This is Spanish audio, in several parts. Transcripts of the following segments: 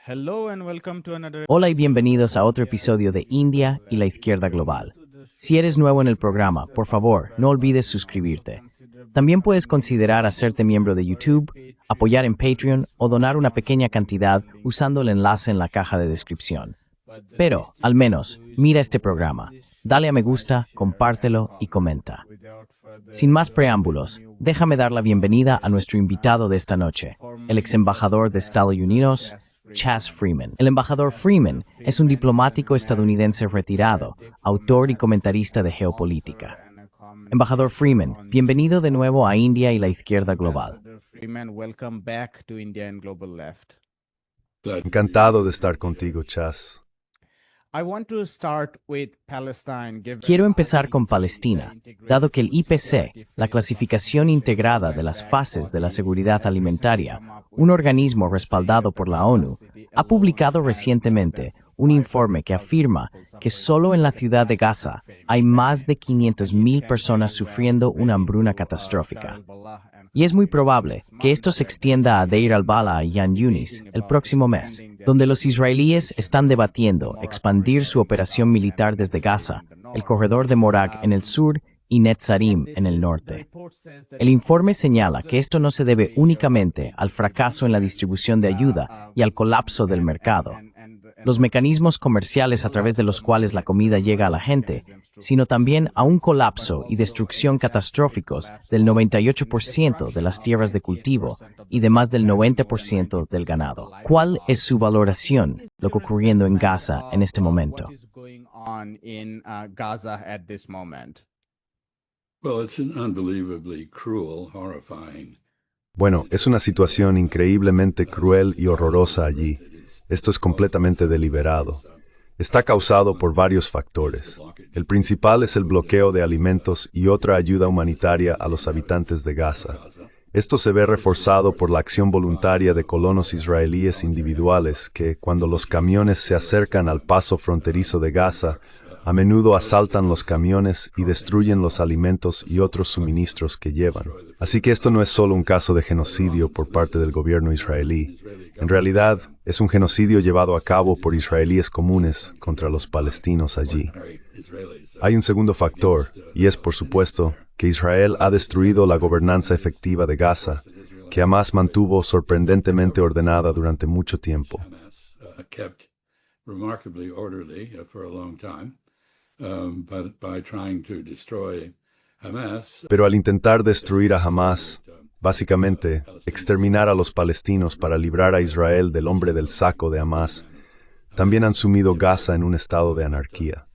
Hello and welcome to another. Hola y bienvenidos a otro episodio de India y la Izquierda Global. Si eres nuevo en el programa, por favor, no olvides suscribirte. También puedes considerar hacerte miembro de YouTube, apoyar en Patreon o donar una pequeña cantidad usando el enlace en la caja de descripción. Pero, al menos, mira este programa, dale a me gusta, compártelo y comenta. Sin más preámbulos, déjame dar la bienvenida a nuestro invitado de esta noche, el ex embajador de Estados Unidos, Chas Freeman. El embajador Freeman es un diplomático estadounidense retirado, autor y comentarista de geopolítica. Embajador Freeman, bienvenido de nuevo a India y la Izquierda Global. Encantado de estar contigo, Chas. Quiero empezar con Palestina, dado que el IPC, la clasificación integrada de las fases de la seguridad alimentaria, un organismo respaldado por la ONU, ha publicado recientemente un informe que afirma que solo en la ciudad de Gaza hay más de 500,000 personas sufriendo una hambruna catastrófica. Y es muy probable que esto se extienda a Deir al-Balah y Khan Yunis el próximo mes, donde los israelíes están debatiendo expandir su operación militar desde Gaza, el corredor de Morag en el sur y Netzarim en el norte. El informe señala que esto no se debe únicamente al fracaso en la distribución de ayuda y al colapso del mercado, los mecanismos comerciales a través de los cuales la comida llega a la gente, sino también a un colapso y destrucción catastróficos del 98% de las tierras de cultivo y de más del 90% del ganado. ¿Cuál es su valoración de lo que ocurriendo en Gaza en este momento? Bueno, es una situación increíblemente cruel y horrorosa allí. Esto es completamente deliberado. Está causado por varios factores. El principal es el bloqueo de alimentos y otra ayuda humanitaria a los habitantes de Gaza. Esto se ve reforzado por la acción voluntaria de colonos israelíes individuales que, cuando los camiones se acercan al paso fronterizo de Gaza, a menudo asaltan los camiones y destruyen los alimentos y otros suministros que llevan. Así que esto no es solo un caso de genocidio por parte del gobierno israelí. En realidad, es un genocidio llevado a cabo por israelíes comunes contra los palestinos allí. Hay un segundo factor, y es, por supuesto, que Israel ha destruido la gobernanza efectiva de Gaza, que Hamás mantuvo sorprendentemente ordenada durante mucho tiempo. Pero al intentar destruir a Hamás, básicamente, exterminar a los palestinos para librar a Israel del hombre del saco de Hamás, también han sumido Gaza en un estado de anarquía.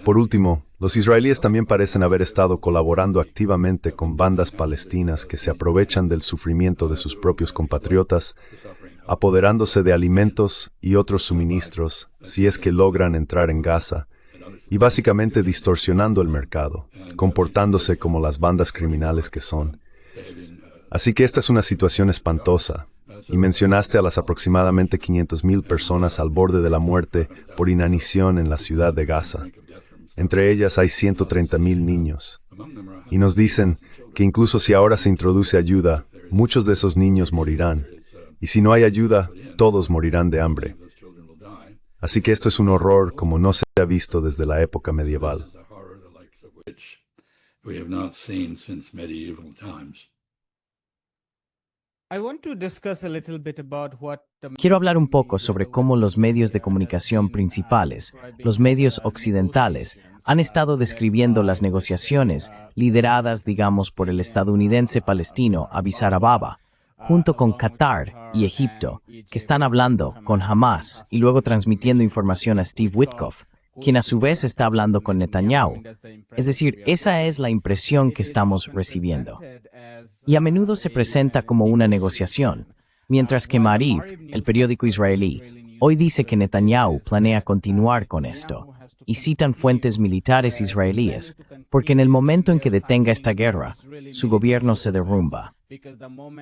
Por último, los israelíes también parecen haber estado colaborando activamente con bandas palestinas que se aprovechan del sufrimiento de sus propios compatriotas, apoderándose de alimentos y otros suministros si es que logran entrar en Gaza, y básicamente distorsionando el mercado, comportándose como las bandas criminales que son. Así que esta es una situación espantosa, y mencionaste a las aproximadamente 500,000 personas al borde de la muerte por inanición en la ciudad de Gaza. Entre ellas hay 130,000 niños. Y nos dicen que incluso si ahora se introduce ayuda, muchos de esos niños morirán. Y si no hay ayuda, todos morirán de hambre. Así que esto es un horror como no se ha visto desde la época medieval. Quiero hablar un poco sobre cómo los medios de comunicación principales, los medios occidentales, han estado describiendo las negociaciones lideradas, digamos, por el estadounidense palestino Avisar Ababa, junto con Qatar y Egipto, que están hablando con Hamás y luego transmitiendo información a Steve Witkoff, quien a su vez está hablando con Netanyahu. Es decir, esa es la impresión que estamos recibiendo. Y a menudo se presenta como una negociación, mientras que Maariv, el periódico israelí, hoy dice que Netanyahu planea continuar con esto, y citan fuentes militares israelíes, porque en el momento en que detenga esta guerra, su gobierno se derrumba.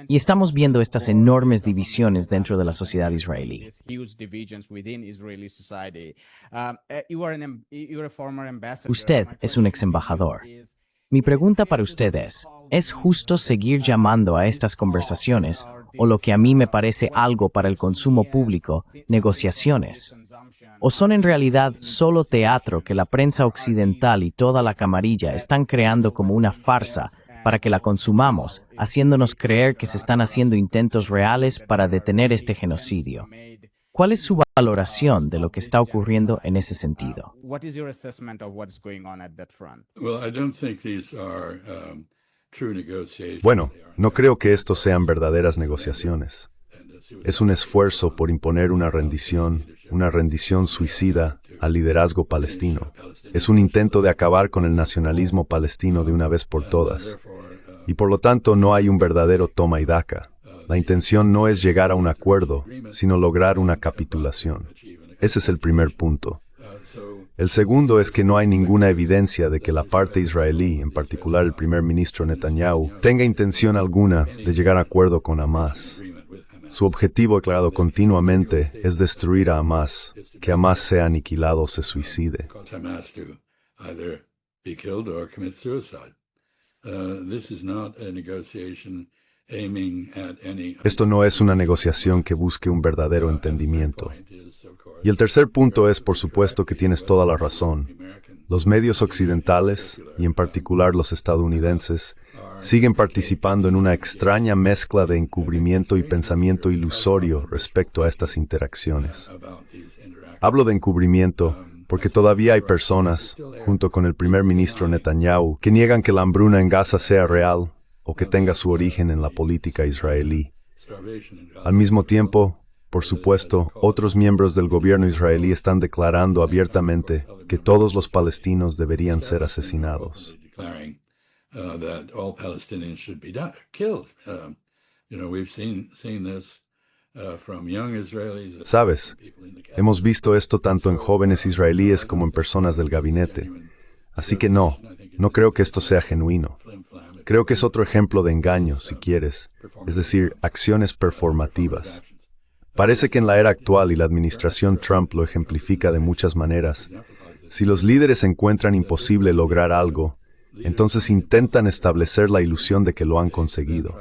Y estamos viendo estas enormes divisiones dentro de la sociedad israelí. Usted es un ex embajador. Mi pregunta para usted es justo seguir llamando a estas conversaciones o lo que a mí me parece algo para el consumo público, negociaciones? ¿O son en realidad solo teatro que la prensa occidental y toda la camarilla están creando como una farsa para que la consumamos, haciéndonos creer que se están haciendo intentos reales para detener este genocidio? ¿Cuál es su valoración de lo que está ocurriendo en ese sentido? What is your assessment of what's going on at that front? Bueno, no creo que estos sean verdaderas negociaciones. Es un esfuerzo por imponer una rendición suicida al liderazgo palestino. Es un intento de acabar con el nacionalismo palestino de una vez por todas. Y por lo tanto no hay un verdadero toma y daca. La intención no es llegar a un acuerdo, sino lograr una capitulación. Ese es el primer punto. El segundo es que no hay ninguna evidencia de que la parte israelí, en particular el primer ministro Netanyahu, tenga intención alguna de llegar a acuerdo con Hamás. Su objetivo declarado continuamente es destruir a Hamás, que Hamás sea aniquilado o se suicide. Esto no es una negociación que busque un verdadero entendimiento. Y el tercer punto es, por supuesto, que tienes toda la razón. Los medios occidentales, y en particular los estadounidenses, siguen participando en una extraña mezcla de encubrimiento y pensamiento ilusorio respecto a estas interacciones. Hablo de encubrimiento porque todavía hay personas, junto con el primer ministro Netanyahu, que niegan que la hambruna en Gaza sea real o que tenga su origen en la política israelí. Al mismo tiempo, por supuesto, otros miembros del gobierno israelí están declarando abiertamente que todos los palestinos deberían ser asesinados. Sabes, hemos visto esto tanto en jóvenes israelíes como en personas del gabinete. Así que no creo que esto sea genuino. Creo que es otro ejemplo de engaño, si quieres, es decir, acciones performativas. Parece que en la era actual, y la administración Trump lo ejemplifica de muchas maneras, si los líderes encuentran imposible lograr algo, entonces intentan establecer la ilusión de que lo han conseguido.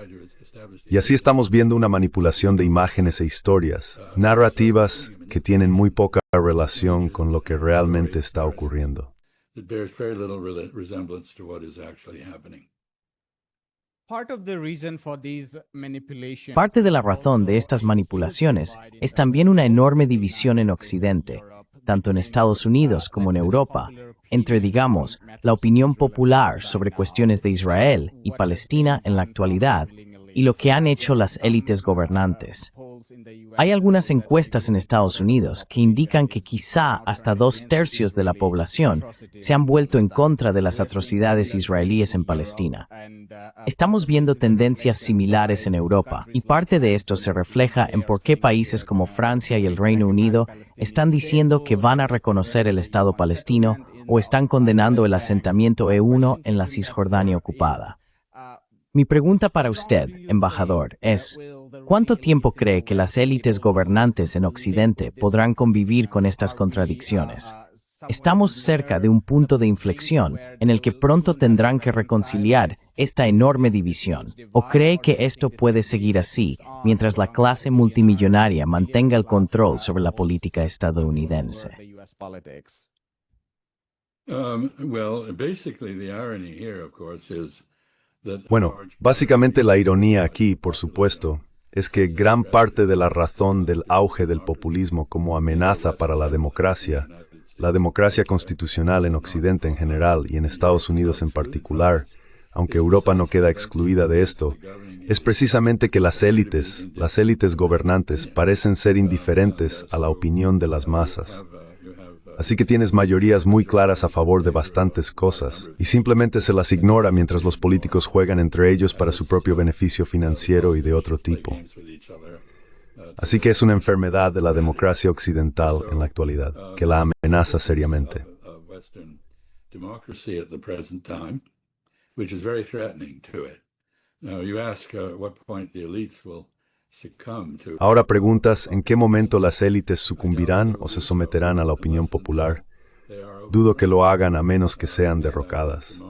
Y así estamos viendo una manipulación de imágenes e historias, narrativas que tienen muy poca relación con lo que realmente está ocurriendo. Parte de la razón de estas manipulaciones es también una enorme división en Occidente, tanto en Estados Unidos como en Europa, entre, digamos, la opinión popular sobre cuestiones de Israel y Palestina en la actualidad y lo que han hecho las élites gobernantes. Hay algunas encuestas en Estados Unidos que indican que quizá hasta 2/3 de la población se han vuelto en contra de las atrocidades israelíes en Palestina. Estamos viendo tendencias similares en Europa, y parte de esto se refleja en por qué países como Francia y el Reino Unido están diciendo que van a reconocer el Estado palestino o están condenando el asentamiento E1 en la Cisjordania ocupada. Mi pregunta para usted, embajador, es: ¿cuánto tiempo cree que las élites gobernantes en Occidente podrán convivir con estas contradicciones? Estamos cerca de un punto de inflexión en el que pronto tendrán que reconciliar esta enorme división. ¿O cree que esto puede seguir así mientras la clase multimillonaria mantenga el control sobre la política estadounidense? Bueno, básicamente la ironía aquí, por supuesto, es que gran parte de la razón del auge del populismo como amenaza para la democracia constitucional en Occidente en general y en Estados Unidos en particular, aunque Europa no queda excluida de esto, es precisamente que las élites gobernantes parecen ser indiferentes a la opinión de las masas. Así que tienes mayorías muy claras a favor de bastantes cosas, y simplemente se las ignora mientras los políticos juegan entre ellos para su propio beneficio financiero y de otro tipo. Así que es una enfermedad de la democracia occidental en la actualidad, que la amenaza seriamente. Ahora preguntas en qué momento las élites sucumbirán o se someterán a la opinión popular. Dudo que lo hagan a menos que sean derrocadas.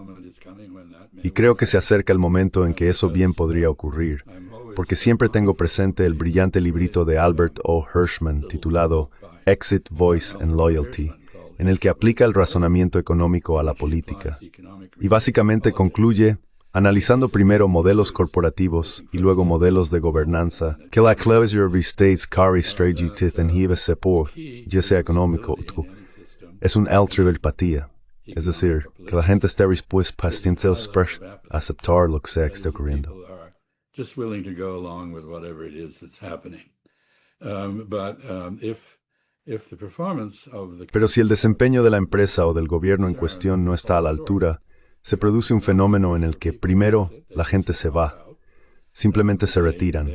Y creo que se acerca el momento en que eso bien podría ocurrir. porque siempre tengo presente el brillante librito de Albert O. Hirschman titulado Exit, Voice and Loyalty, en el que aplica el razonamiento económico a la política. Y básicamente concluye, analizando primero modelos corporativos y luego modelos de gobernanza, que la closure of states carry strategic and he support, ya sea económico, es un altruispatía. Es decir, que la gente esté dispuesta a aceptar lo que sea que esté ocurriendo. Just willing to go along with whatever it is that's happening. If the performance of the... Pero si el desempeño de la empresa o del gobierno en cuestión no está a la altura, se produce un fenómeno en el que, primero, la gente se va, simplemente se retiran,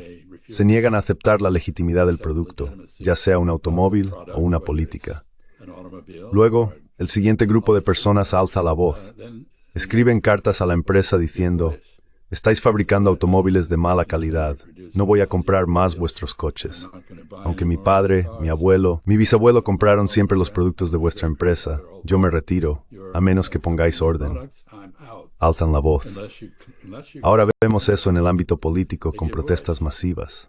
se niegan a aceptar la legitimidad del producto, ya sea un automóvil o una política. Luego, el siguiente grupo de personas alza la voz, escriben cartas a la empresa diciendo: estáis fabricando automóviles de mala calidad, no voy a comprar más vuestros coches. Aunque mi padre, mi abuelo, mi bisabuelo compraron siempre los productos de vuestra empresa, yo me retiro, a menos que pongáis orden. Alzan la voz. Ahora vemos eso en el ámbito político con protestas masivas.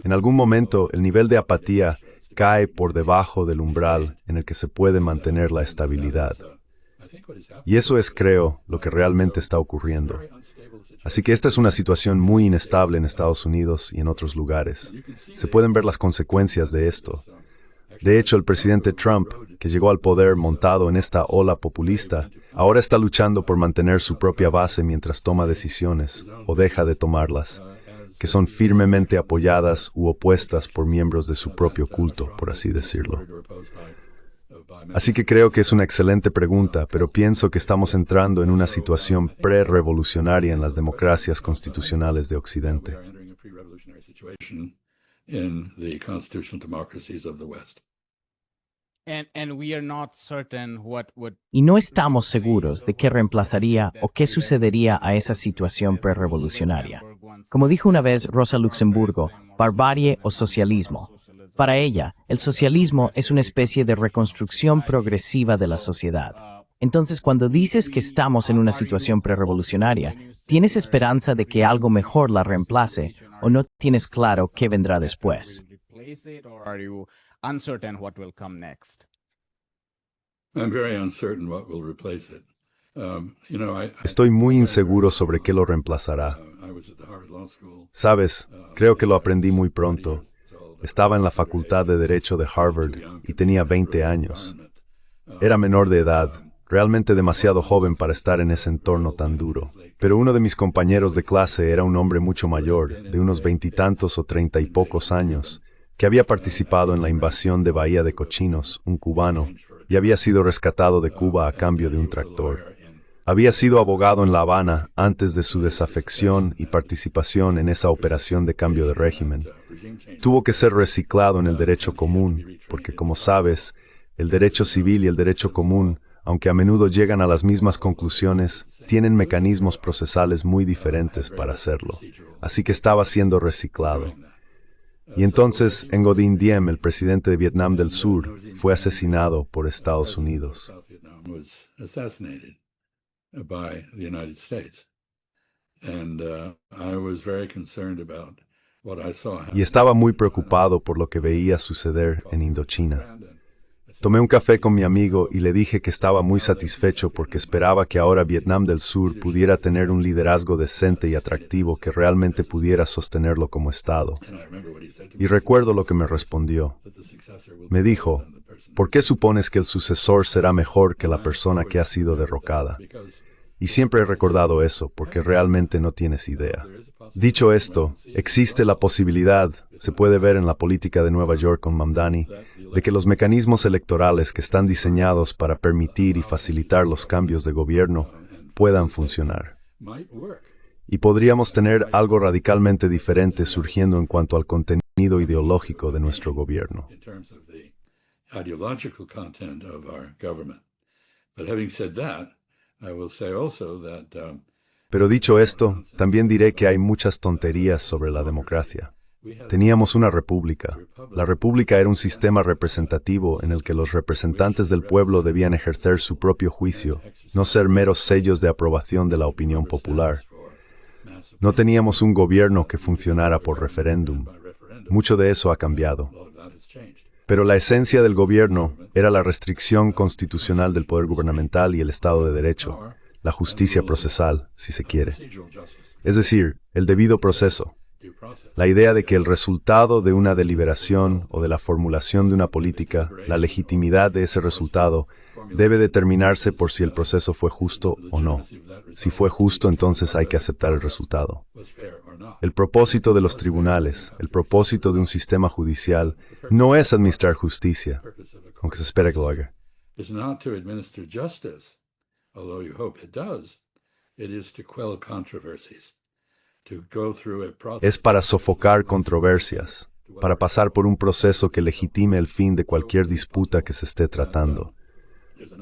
En algún momento, el nivel de apatía cae por debajo del umbral en el que se puede mantener la estabilidad. Y eso es, creo, lo que realmente está ocurriendo. Así que esta es una situación muy inestable en Estados Unidos y en otros lugares. Se pueden ver las consecuencias de esto. De hecho, el presidente Trump, que llegó al poder montado en esta ola populista, ahora está luchando por mantener su propia base mientras toma decisiones, o deja de tomarlas, que son firmemente apoyadas u opuestas por miembros de su propio culto, por así decirlo. Así que creo que es una excelente pregunta, pero pienso que estamos entrando en una situación pre-revolucionaria en las democracias constitucionales de Occidente. Y no estamos seguros de qué reemplazaría o qué sucedería a esa situación prerrevolucionaria. Como dijo una vez Rosa Luxemburgo, barbarie o socialismo. Para ella, el socialismo es una especie de reconstrucción progresiva de la sociedad. Entonces, cuando dices que estamos en una situación prerrevolucionaria, ¿tienes esperanza de que algo mejor la reemplace o no tienes claro qué vendrá después? Estoy muy inseguro sobre qué lo reemplazará. Sabes, creo que lo aprendí muy pronto. Estaba en la Facultad de Derecho de Harvard y tenía 20 años. Era menor de edad, realmente demasiado joven para estar en ese entorno tan duro. Pero uno de mis compañeros de clase era un hombre mucho mayor, de unos 20 y tantos o 30 y pocos años, que había participado en la invasión de Bahía de Cochinos, un cubano, y había sido rescatado de Cuba a cambio de un tractor. Había sido abogado en La Habana antes de su desafección y participación en esa operación de cambio de régimen. Tuvo que ser reciclado en el derecho común, porque como sabes, el derecho civil y el derecho común, aunque a menudo llegan a las mismas conclusiones, tienen mecanismos procesales muy diferentes para hacerlo. Así que estaba siendo reciclado. Y entonces, Ngo Dinh Diem, el presidente de Vietnam del Sur, fue asesinado por Estados Unidos. Y estaba muy preocupado por lo que veía suceder en Indochina. Tomé un café con mi amigo y le dije que estaba muy satisfecho porque esperaba que ahora Vietnam del Sur pudiera tener un liderazgo decente y atractivo que realmente pudiera sostenerlo como Estado. Y recuerdo lo que me respondió. Me dijo: ¿por qué supones que el sucesor será mejor que la persona que ha sido derrocada? Y siempre he recordado eso, porque realmente no tienes idea. Dicho esto, existe la posibilidad, se puede ver en la política de Nueva York con Mamdani, de que los mecanismos electorales que están diseñados para permitir y facilitar los cambios de gobierno puedan funcionar. Y podríamos tener algo radicalmente diferente surgiendo en cuanto al contenido ideológico de nuestro gobierno. Pero dicho esto, también diré que hay muchas tonterías sobre la democracia. Teníamos una república. La república era un sistema representativo en el que los representantes del pueblo debían ejercer su propio juicio, no ser meros sellos de aprobación de la opinión popular. No teníamos un gobierno que funcionara por referéndum. Mucho de eso ha cambiado. Pero la esencia del gobierno era la restricción constitucional del poder gubernamental y el Estado de Derecho, la justicia procesal, si se quiere. Es decir, el debido proceso. La idea de que el resultado de una deliberación o de la formulación de una política, la legitimidad de ese resultado, debe determinarse por si el proceso fue justo o no. Si fue justo, entonces hay que aceptar el resultado. El propósito de los tribunales, el propósito de un sistema judicial, no es administrar justicia, aunque se espera que lo haga. It's not to administer justice, although you hope it does. It is to quell controversies, to go through a process. Es para sofocar controversias, para pasar por un proceso que legitime el fin de cualquier disputa que se esté tratando.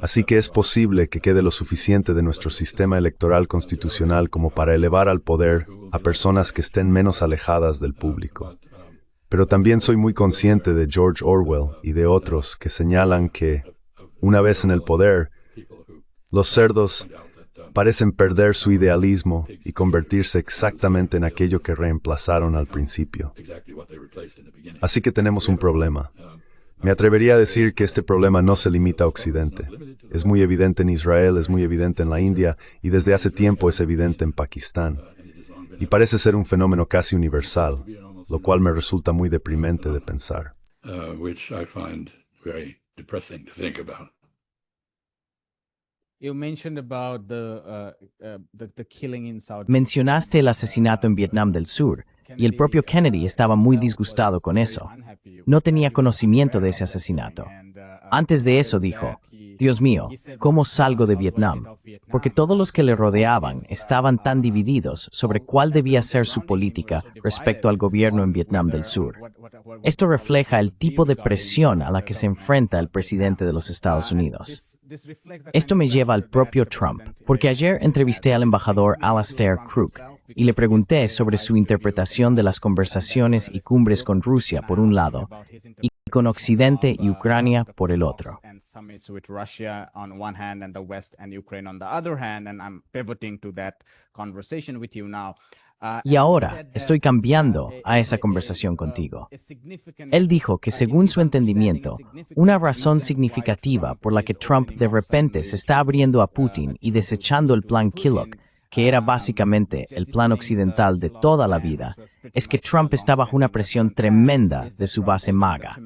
Así que es posible que quede lo suficiente de nuestro sistema electoral constitucional como para elevar al poder a personas que estén menos alejadas del público. Pero también soy muy consciente de George Orwell y de otros que señalan que, una vez en el poder, los cerdos parecen perder su idealismo y convertirse exactamente en aquello que reemplazaron al principio. Así que tenemos un problema. Me atrevería a decir que este problema no se limita a Occidente. Es muy evidente en Israel, es muy evidente en la India y desde hace tiempo es evidente en Pakistán. Y parece ser un fenómeno casi universal, lo cual me resulta muy deprimente de pensar. Which I find very depressing to think about. You mentioned about the killing in South. Mencionaste el asesinato en Vietnam del Sur, y el propio Kennedy estaba muy disgustado con eso. No tenía conocimiento de ese asesinato. Antes de eso dijo, Dios mío, ¿cómo salgo de Vietnam? Porque todos los que le rodeaban estaban tan divididos sobre cuál debía ser su política respecto al gobierno en Vietnam del Sur. Esto refleja el tipo de presión a la que se enfrenta el presidente de los Estados Unidos. Esto me lleva al propio Trump, porque ayer entrevisté al embajador Alastair Crooke y le pregunté sobre su interpretación de las conversaciones y cumbres con Rusia por un lado y con Occidente y Ucrania por el otro. Y ahora estoy cambiando a esa conversación contigo. Él dijo que según su entendimiento, una razón significativa por la que Trump de repente se está abriendo a Putin y desechando el plan Killock, que era básicamente el plan occidental de toda la vida, es que Trump está bajo una presión tremenda de su base MAGA.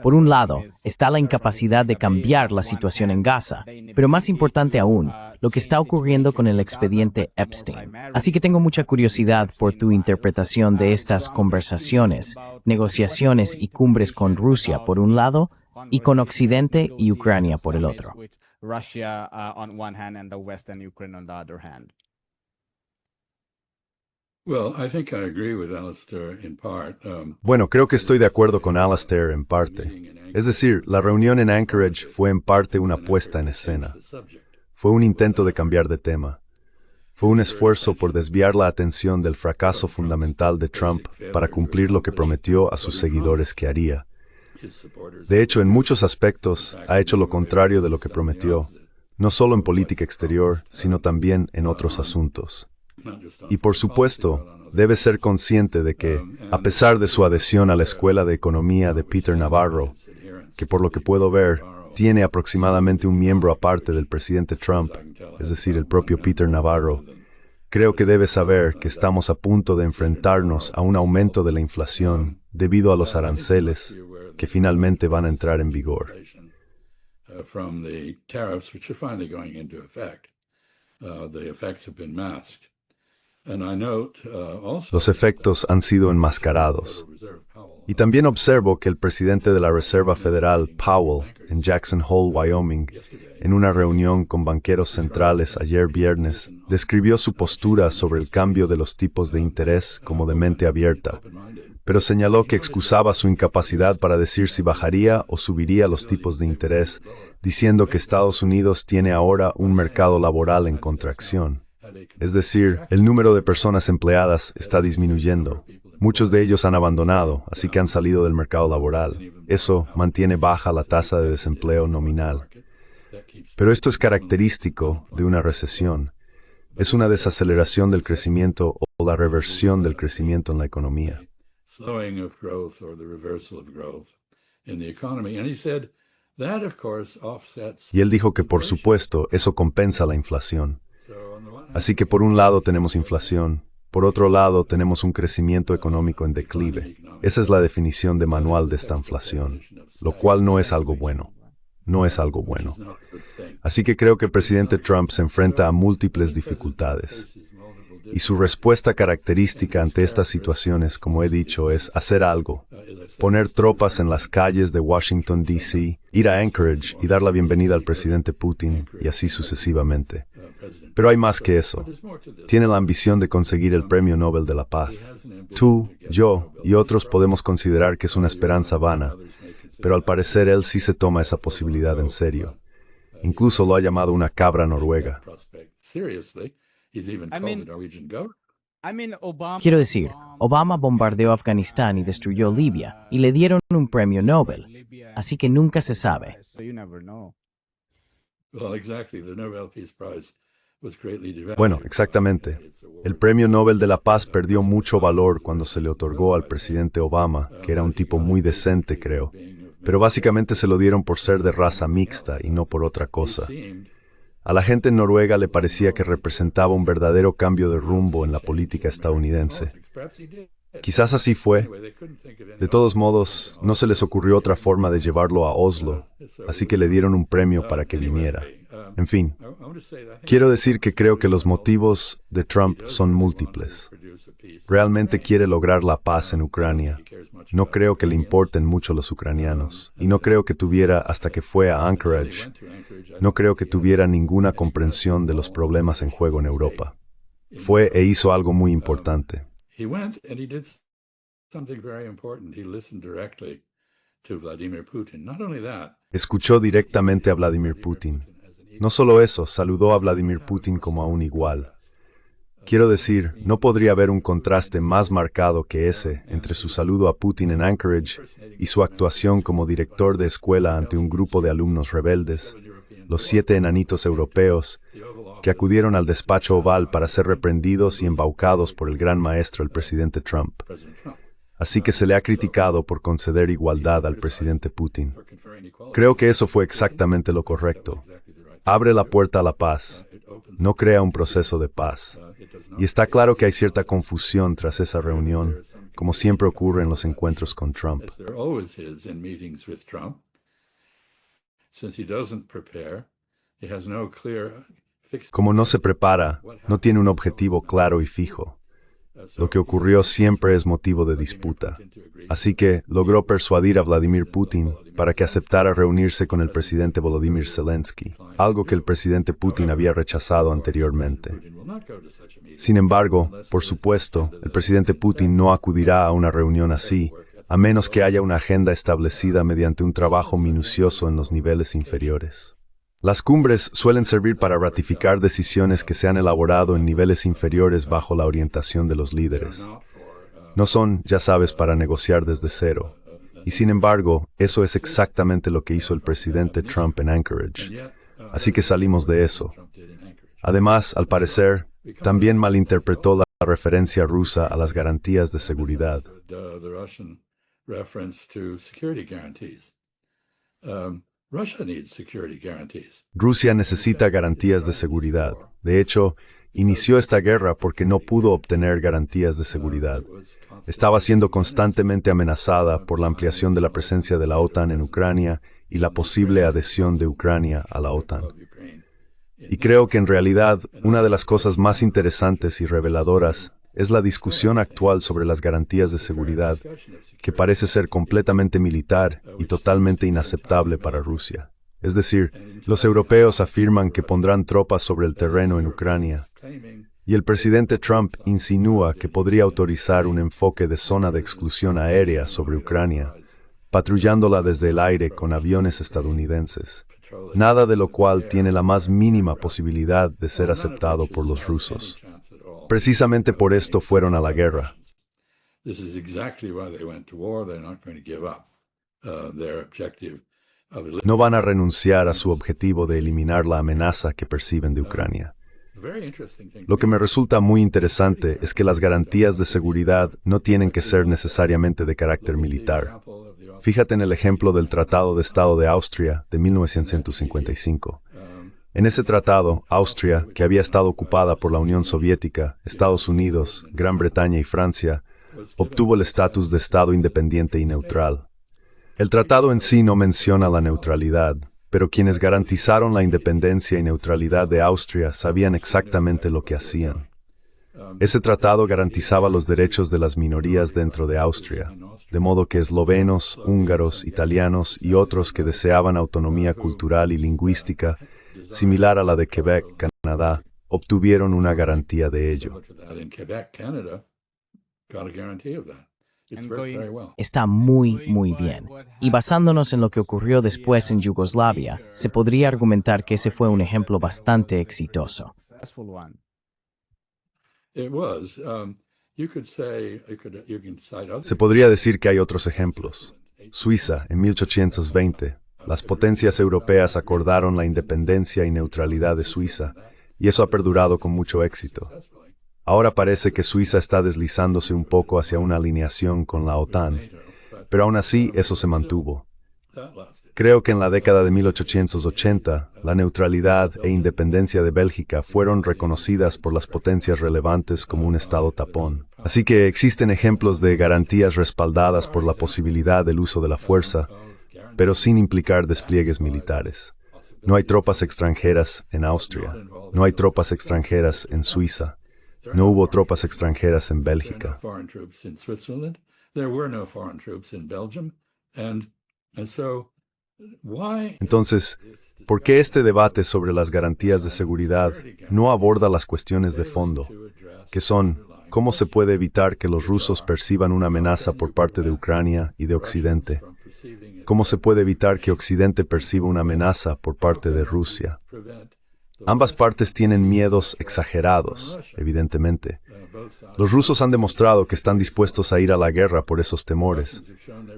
Por un lado, está la incapacidad de cambiar la situación en Gaza, pero más importante aún, lo que está ocurriendo con el expediente Epstein. Así que tengo mucha curiosidad por tu interpretación de estas conversaciones, negociaciones y cumbres con Rusia por un lado y con Occidente y Ucrania por el otro. Well, I think I agree with Alastair in part. Bueno, creo que estoy de acuerdo con Alastair en parte. Es decir, la reunión en Anchorage fue en parte una puesta en escena. Fue un intento de cambiar de tema. Fue un esfuerzo por desviar la atención del fracaso fundamental de Trump para cumplir lo que prometió a sus seguidores que haría. De hecho, en muchos aspectos, ha hecho lo contrario de lo que prometió, no solo en política exterior, sino también en otros asuntos. Y por supuesto, debe ser consciente de que, a pesar de su adhesión a la Escuela de Economía de Peter Navarro, que por lo que puedo ver, tiene aproximadamente un miembro aparte del presidente Trump, es decir, el propio Peter Navarro, creo que debe saber que estamos a punto de enfrentarnos a un aumento de la inflación debido a los aranceles que finalmente van a entrar en vigor. From the tariffs, which are finally going into effect, the effects have been masked. And I note, also, Los efectos han sido enmascarados. Y también observo que el presidente de la Reserva Federal, Powell, en Jackson Hole, Wyoming, en una reunión con banqueros centrales ayer viernes, describió su postura sobre el cambio de los tipos de interés como de mente abierta, pero señaló que excusaba su incapacidad para decir si bajaría o subiría los tipos de interés, diciendo que Estados Unidos tiene ahora un mercado laboral en contracción. Es decir, el número de personas empleadas está disminuyendo, Muchos de ellos han abandonado, así que han salido del mercado laboral. Eso mantiene baja la tasa de desempleo nominal. Pero esto es característico de una recesión. Es una desaceleración del crecimiento o la reversión del crecimiento en la economía. Y él dijo que, por supuesto, eso compensa la inflación. Así que por un lado tenemos inflación, por otro lado tenemos un crecimiento económico en declive. Esa es la definición de manual de esta inflación, lo cual no es algo bueno. No es algo bueno. Así que creo que el presidente Trump se enfrenta a múltiples dificultades. Y su respuesta característica ante estas situaciones, como he dicho, es hacer algo. Poner tropas en las calles de Washington, D.C., ir a Anchorage y dar la bienvenida al presidente Putin, y así sucesivamente. Pero hay más que eso. Tiene la ambición de conseguir el Premio Nobel de la Paz. Tú, yo y otros podemos considerar que es una esperanza vana, pero al parecer él sí se toma esa posibilidad en serio. Incluso lo ha llamado una cabra noruega. Quiero decir, Obama bombardeó Afganistán y destruyó Libia, y le dieron un premio Nobel. Así que nunca se sabe. Bueno, exactamente. El Premio Nobel de la Paz perdió mucho valor cuando se le otorgó al presidente Obama, que era un tipo muy decente, creo. Pero básicamente se lo dieron por ser de raza mixta y no por otra cosa. A la gente en Noruega le parecía que representaba un verdadero cambio de rumbo en la política estadounidense. Quizás así fue. De todos modos, no se les ocurrió otra forma de llevarlo a Oslo, así que le dieron un premio para que viniera. En fin, quiero decir que creo que los motivos de Trump son múltiples. Realmente quiere lograr la paz en Ucrania. No creo que le importen mucho los ucranianos. Y no creo que tuviera, hasta que fue a Anchorage, no creo que tuviera ninguna comprensión de los problemas en juego en Europa. Fue e hizo algo muy importante. Escuchó directamente a Vladimir Putin. No solo eso, saludó a Vladimir Putin como a un igual. Quiero decir, no podría haber un contraste más marcado que ese entre su saludo a Putin en Anchorage y su actuación como director de escuela ante un grupo de alumnos rebeldes, los 7 enanitos europeos, que acudieron al despacho oval para ser reprendidos y embaucados por el gran maestro, el presidente Trump. Así que se le ha criticado por conceder igualdad al presidente Putin. Creo que eso fue exactamente lo correcto. Abre la puerta a la paz. No crea un proceso de paz. Y está claro que hay cierta confusión tras esa reunión, como siempre ocurre en los encuentros con Trump. Como no se prepara, no tiene un objetivo claro y fijo. Lo que ocurrió siempre es motivo de disputa. Así que logró persuadir a Vladimir Putin para que aceptara reunirse con el presidente Volodymyr Zelensky, algo que el presidente Putin había rechazado anteriormente. Sin embargo, por supuesto, el presidente Putin no acudirá a una reunión así, a menos que haya una agenda establecida mediante un trabajo minucioso en los niveles inferiores. Las cumbres suelen servir para ratificar decisiones que se han elaborado en niveles inferiores bajo la orientación de los líderes. No son, ya sabes, para negociar desde cero. Y sin embargo, eso es exactamente lo que hizo el presidente Trump en Anchorage. Así que salimos de eso. Además, al parecer, también malinterpretó la referencia rusa a las garantías de seguridad. Rusia necesita garantías de seguridad. De hecho, inició esta guerra porque no pudo obtener garantías de seguridad. Estaba siendo constantemente amenazada por la ampliación de la presencia de la OTAN en Ucrania y la posible adhesión de Ucrania a la OTAN. Y creo que en realidad una de las cosas más interesantes y reveladoras es la discusión actual sobre las garantías de seguridad, que parece ser completamente militar y totalmente inaceptable para Rusia. Es decir, los europeos afirman que pondrán tropas sobre el terreno en Ucrania, y el presidente Trump insinúa que podría autorizar un enfoque de zona de exclusión aérea sobre Ucrania, patrullándola desde el aire con aviones estadounidenses, nada de lo cual tiene la más mínima posibilidad de ser aceptado por los rusos. Precisamente por esto fueron a la guerra. This is exactly why they went to war. They're not going to give up their objective of No van a renunciar a su objetivo de eliminar la amenaza que perciben de Ucrania. Lo que me resulta muy interesante es que las garantías de seguridad no tienen que ser necesariamente de carácter militar. Fíjate en el ejemplo del Tratado de Estado de Austria de 1955. En ese tratado, Austria, que había estado ocupada por la Unión Soviética, Estados Unidos, Gran Bretaña y Francia, obtuvo el estatus de Estado independiente y neutral. El tratado en sí no menciona la neutralidad, pero quienes garantizaron la independencia y neutralidad de Austria sabían exactamente lo que hacían. Ese tratado garantizaba los derechos de las minorías dentro de Austria, de modo que eslovenos, húngaros, italianos y otros que deseaban autonomía cultural y lingüística, similar a la de Quebec, Canadá, obtuvieron una garantía de ello. Está muy bien. Y basándonos en lo que ocurrió después en Yugoslavia, se podría argumentar que ese fue un ejemplo bastante exitoso. Se podría decir que hay otros ejemplos. Suiza, en 1820, las potencias europeas acordaron la independencia y neutralidad de Suiza, y eso ha perdurado con mucho éxito. Ahora parece que Suiza está deslizándose un poco hacia una alineación con la OTAN, pero aún así eso se mantuvo. Creo que en la década de 1880, la neutralidad e independencia de Bélgica fueron reconocidas por las potencias relevantes como un estado tapón. Así que existen ejemplos de garantías respaldadas por la posibilidad del uso de la fuerza, pero sin implicar despliegues militares. No hay tropas extranjeras en Austria, no hay tropas extranjeras en Suiza, no hubo tropas extranjeras en Bélgica. Entonces, ¿por qué este debate sobre las garantías de seguridad no aborda las cuestiones de fondo, que son cómo se puede evitar que los rusos perciban una amenaza por parte de Ucrania y de Occidente? ¿Cómo se puede evitar que Occidente perciba una amenaza por parte de Rusia? Ambas partes tienen miedos exagerados, evidentemente. Los rusos han demostrado que están dispuestos a ir a la guerra por esos temores.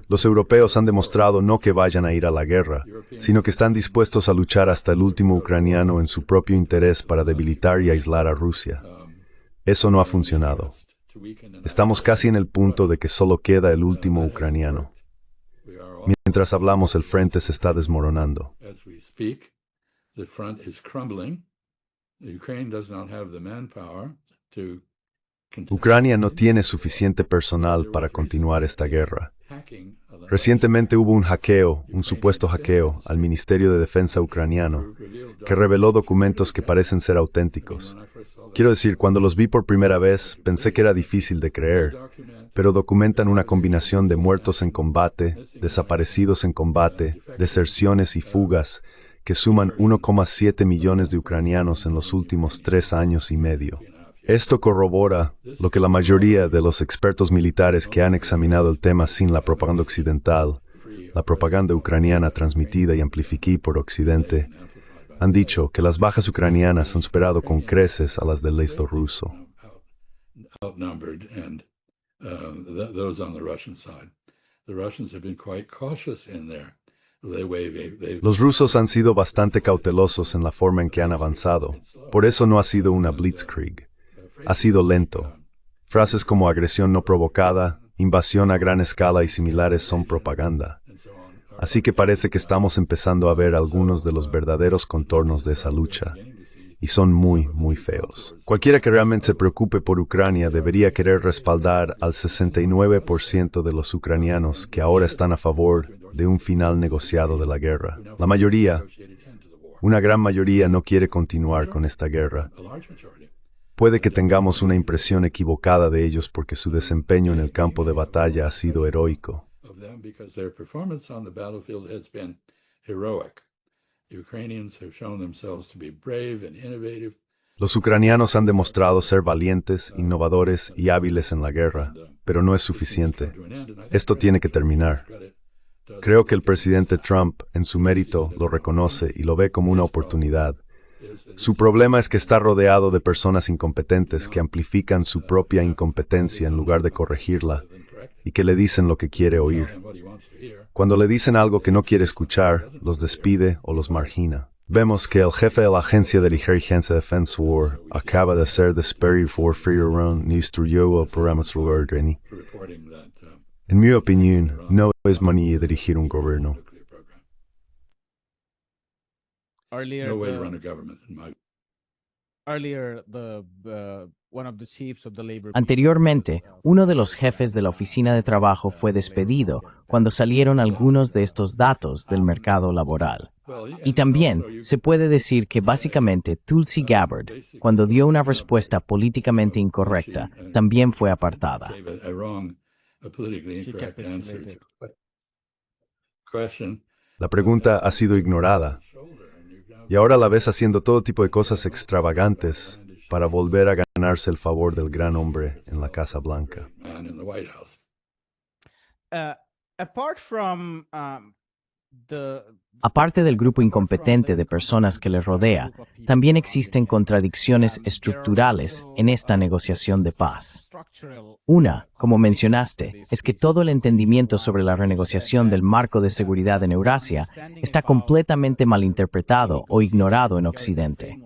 Los europeos han demostrado no que vayan a ir a la guerra, sino que están dispuestos a luchar hasta el último ucraniano en su propio interés para debilitar y aislar a Rusia. Eso no ha funcionado. Estamos casi en el punto de que solo queda el último ucraniano. Mientras hablamos, el frente se está desmoronando. Ucrania no tiene suficiente personal para continuar esta guerra. Recientemente hubo un supuesto hackeo, al Ministerio de Defensa ucraniano, que reveló documentos que parecen ser auténticos. Quiero decir, cuando los vi por primera vez, pensé que era difícil de creer, pero documentan una combinación de muertos en combate, desaparecidos en combate, deserciones y fugas, que suman 1,7 millones de ucranianos en los últimos 3 años y medio. Esto corrobora lo que la mayoría de los expertos militares que han examinado el tema sin la propaganda occidental, la propaganda ucraniana transmitida y amplificada por Occidente, han dicho que las bajas ucranianas han superado con creces a las del lado ruso. Los rusos han sido bastante cautelosos en la forma en que han avanzado. Por eso no ha sido una blitzkrieg. Ha sido lento. Frases como agresión no provocada, invasión a gran escala y similares son propaganda. Así que parece que estamos empezando a ver algunos de los verdaderos contornos de esa lucha. Y son muy feos. Cualquiera que realmente se preocupe por Ucrania debería querer respaldar al 69% de los ucranianos que ahora están a favor de un final negociado de la guerra. La mayoría, una gran mayoría, no quiere continuar con esta guerra. Puede que tengamos una impresión equivocada de ellos porque su desempeño en el campo de batalla ha sido heroico. Los ucranianos han demostrado ser valientes, innovadores y hábiles en la guerra, pero no es suficiente. Esto tiene que terminar. Creo que el presidente Trump, en su mérito, lo reconoce y lo ve como una oportunidad, Su problema es que está rodeado de personas incompetentes que amplifican su propia incompetencia en lugar de corregirla y que le dicen lo que quiere oír. Cuando le dicen algo que no quiere escuchar, los despide o los margina. Vemos que el jefe de la Agencia de Inteligencia Defense War acaba de ser despedido por Freedom y destruyó el programa orden. En mi opinión, no es manera de dirigir un gobierno. Earlier, No way to run a government, in my one of the chiefs of the labor. Anteriormente, uno de los jefes de la oficina de trabajo fue despedido cuando salieron algunos de estos datos del mercado laboral. Y también se puede decir que básicamente Tulsi Gabbard, cuando dio una respuesta políticamente incorrecta, también fue apartada. gave a wrong, a politically She incorrect answer capitulated. to a question. La pregunta ha sido ignorada. Y ahora la ves haciendo todo tipo de cosas extravagantes para volver a ganarse el favor del gran hombre en la Casa Blanca. Man in the White House. Apart from the Aparte del grupo incompetente de personas que le rodea, también existen contradicciones estructurales en esta negociación de paz. Una, como mencionaste, es que todo el entendimiento sobre la renegociación del marco de seguridad en Eurasia está completamente malinterpretado o ignorado en Occidente.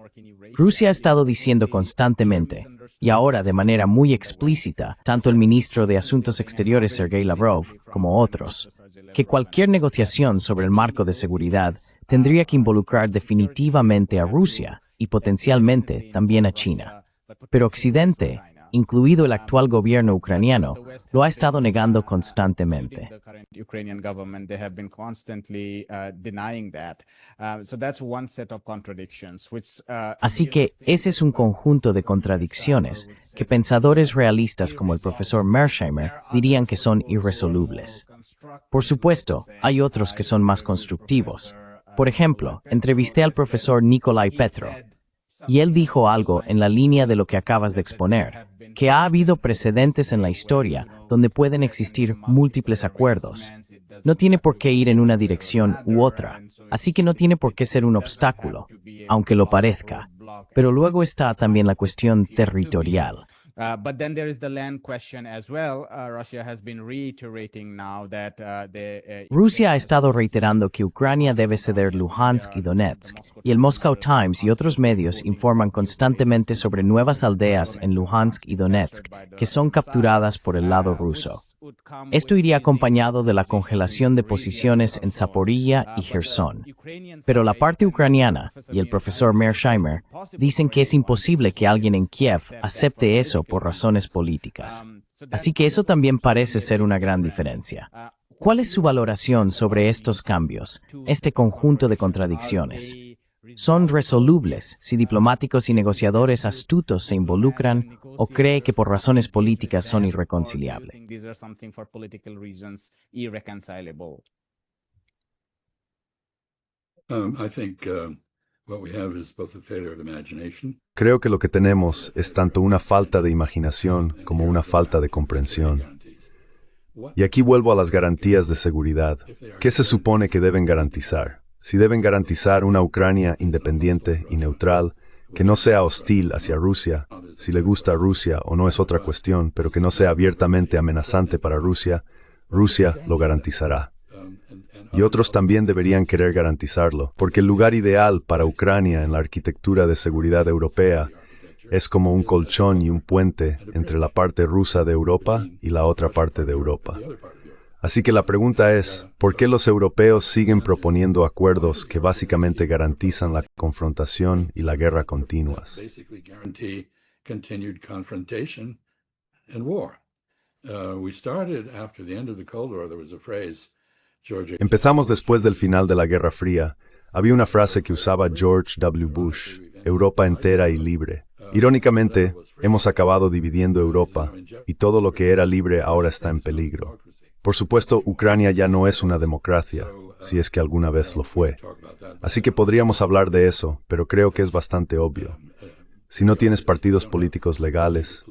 Rusia ha estado diciendo constantemente, y ahora de manera muy explícita, tanto el ministro de Asuntos Exteriores Sergei Lavrov como otros, que cualquier negociación sobre el marco de seguridad tendría que involucrar definitivamente a Rusia y potencialmente también a China. Pero Occidente, incluido el actual gobierno ucraniano, lo ha estado negando constantemente. Ukrainian government, they have been constantly denying that. So that's one set of contradictions, which Así que ese es un conjunto de contradicciones que pensadores realistas como el profesor Mearsheimer dirían que son irresolubles. Por supuesto, hay otros que son más constructivos. Por ejemplo, entrevisté al profesor Nikolai Petrov, y él dijo algo en la línea de lo que acabas de exponer, que ha habido precedentes en la historia donde pueden existir múltiples acuerdos. No tiene por qué ir en una dirección u otra, así que no tiene por qué ser un obstáculo, aunque lo parezca. Pero luego está también la cuestión territorial. But then there is the land question as well. Russia has been reiterating now that Rusia ha estado reiterando que Ucrania debe ceder Luhansk y Donetsk, y el Moscow Times y otros medios informan constantemente sobre nuevas aldeas en Luhansk y Donetsk que son capturadas por el lado ruso. Esto iría acompañado de la congelación de posiciones en Zaporilla y Gerson. Pero la parte ucraniana y el profesor Mearsheimer dicen que es imposible que alguien en Kiev acepte eso por razones políticas. Así que eso también parece ser una gran diferencia. ¿Cuál es su valoración sobre estos cambios, este conjunto de contradicciones? ¿Son resolubles si diplomáticos y negociadores astutos se involucran o cree que por razones políticas son irreconciliables? I think what we have is both a failure of imagination. Creo que lo que tenemos es tanto una falta de imaginación como una falta de comprensión. Y aquí vuelvo a las garantías de seguridad. ¿Qué se supone que deben garantizar? Si deben garantizar una Ucrania independiente y neutral, que no sea hostil hacia Rusia, si le gusta a Rusia o no es otra cuestión, pero que no sea abiertamente amenazante para Rusia, Rusia lo garantizará. Y otros también deberían querer garantizarlo, porque el lugar ideal para Ucrania en la arquitectura de seguridad europea es como un colchón y un puente entre la parte rusa de Europa y la otra parte de Europa. Así que la pregunta es, ¿por qué los europeos siguen proponiendo acuerdos que básicamente garantizan la confrontación y la guerra continuas? Basically guarantee continued confrontation and war. We started after the end of the Cold War. There was a phrase, George. Empezamos después del final de la Guerra Fría. Había una frase que usaba George W. Bush, Europa entera y libre. Irónicamente, hemos acabado dividiendo Europa, y todo lo que era libre ahora está en peligro. Por supuesto, Ucrania ya no es una democracia, si es que alguna vez lo fue. Así que podríamos hablar de eso, pero creo que es bastante obvio. Si no tienes partidos políticos legales,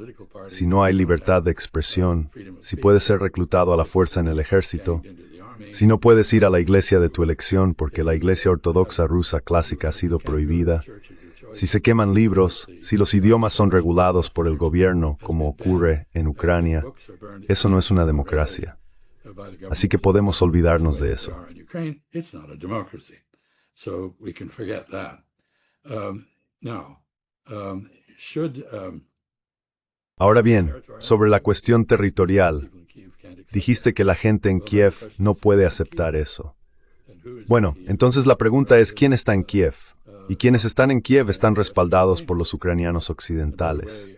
si no hay libertad de expresión, si puedes ser reclutado a la fuerza en el ejército, si no puedes ir a la iglesia de tu elección porque la iglesia ortodoxa rusa clásica ha sido prohibida, si se queman libros, si los idiomas son regulados por el gobierno, como ocurre en Ucrania, eso no es una democracia. Así que podemos olvidarnos de eso. Ahora bien, sobre la cuestión territorial, dijiste que la gente en Kiev no puede aceptar eso. Bueno, entonces la pregunta es, ¿quién está en Kiev? Y quienes están en Kiev están respaldados por los ucranianos occidentales.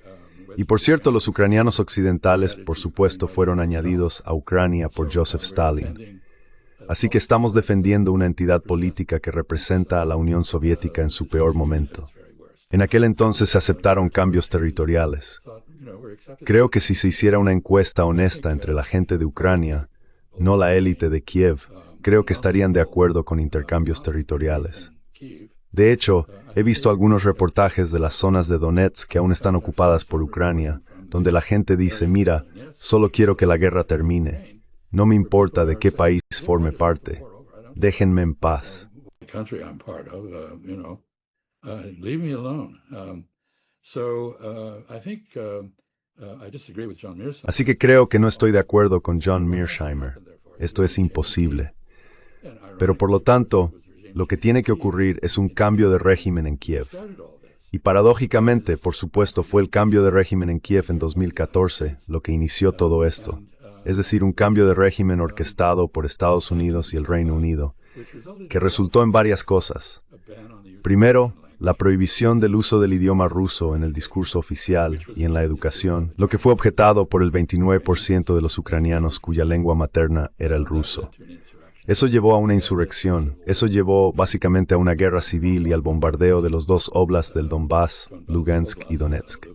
Y por cierto, los ucranianos occidentales, por supuesto, fueron añadidos a Ucrania por Joseph Stalin. Así que estamos defendiendo una entidad política que representa a la Unión Soviética en su peor momento. En aquel entonces se aceptaron cambios territoriales. Creo que si se hiciera una encuesta honesta entre la gente de Ucrania, no la élite de Kiev, creo que estarían de acuerdo con intercambios territoriales. De hecho, he visto algunos reportajes de las zonas de Donetsk que aún están ocupadas por Ucrania, donde la gente dice, mira, solo quiero que la guerra termine. No me importa de qué país forme parte. Déjenme en paz. Así que creo que no estoy de acuerdo con John Mearsheimer. Esto es imposible. Pero por lo tanto, lo que tiene que ocurrir es un cambio de régimen en Kiev. Y paradójicamente, por supuesto, fue el cambio de régimen en Kiev en 2014 lo que inició todo esto. Es decir, un cambio de régimen orquestado por Estados Unidos y el Reino Unido, que resultó en varias cosas. Primero, la prohibición del uso del idioma ruso en el discurso oficial y en la educación, lo que fue objetado por el 29% de los ucranianos cuya lengua materna era el ruso. Eso llevó a una insurrección, eso llevó básicamente a una guerra civil y al bombardeo de los dos oblasts del Donbass, Lugansk y Donetsk.